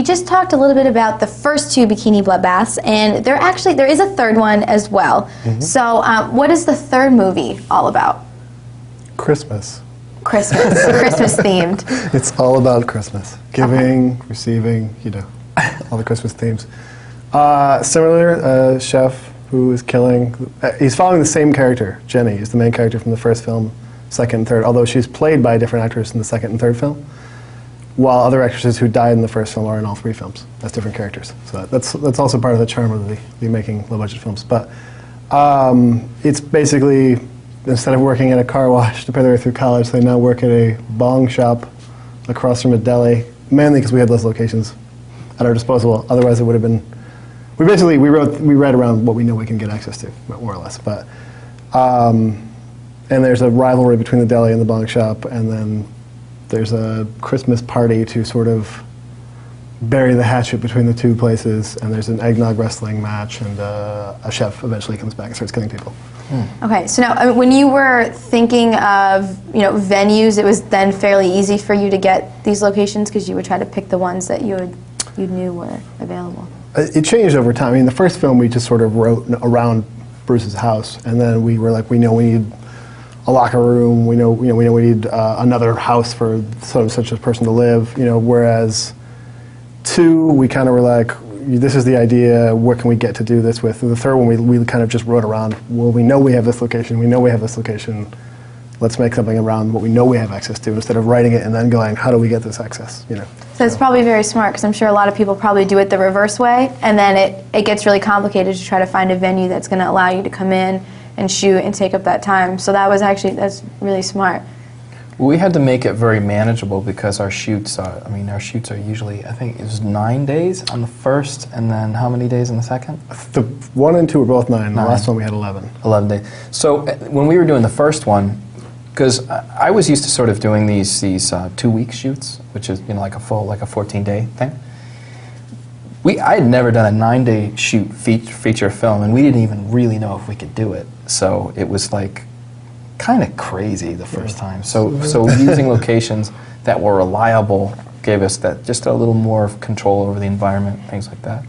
just talked a little bit about the first 2 Bikini Bloodbaths, and there is a third one as well. So what is the 3rd movie all about? Christmas. Christmas themed. It's all about Christmas. Giving, receiving, you know, all the Christmas themes. Similar, chef who is killing, he's following the same character. Jenny is the main character from the first film, second and third, although she's played by a different actress in the second and third film, while other actresses who died in the first film are in all 3 films as different characters. So that's also part of the charm of the making low-budget films. But it's basically, instead of working at a car wash to pay their way through college, they now work at a bong shop across from a deli, mainly because we had those locations at our disposal. Otherwise, it would have been. We read around what we know we can get access to, more or less. But and there's a rivalry between the deli and the bong shop, and then there's a Christmas party to sort of bury the hatchet between the 2 places, and there's an eggnog wrestling match, and a chef eventually comes back and starts killing people. Okay, so now when you were thinking of venues, it was then fairly easy for you to get these locations because you would try to pick the ones that you knew were available. It changed over time. I mean, the first film we just sort of wrote around Bruce's house, and then we were like, we know we need a locker room. We know we need another house for such a person to live. Whereas 2, we kind of were like, this is the idea. What can we get to do this with? And the third one, we kind of just wrote around. Well, we know we have this location. We know we have this location. Let's make something around what we know we have access to, instead of writing it and then going, how do we get this access? So it's probably very smart, because I'm sure a lot of people probably do it the reverse way, and then it gets really complicated to try to find a venue that's going to allow you to come in and shoot and take up that time. So that's really smart. We had to make it very manageable because our shoots are usually, I think it was 9 days on the first, and then how many days on the second? The 1 and 2 were both 9. The last one we had 11. 11 days. So when we were doing the first one, because I was used to sort of doing these 2-week shoots, which is like a 14-day thing. I had never done a 9-day shoot feature film, and we didn't even really know if we could do it. So it was like kind of crazy the first time. So using locations that were reliable gave us that just a little more control over the environment, things like that.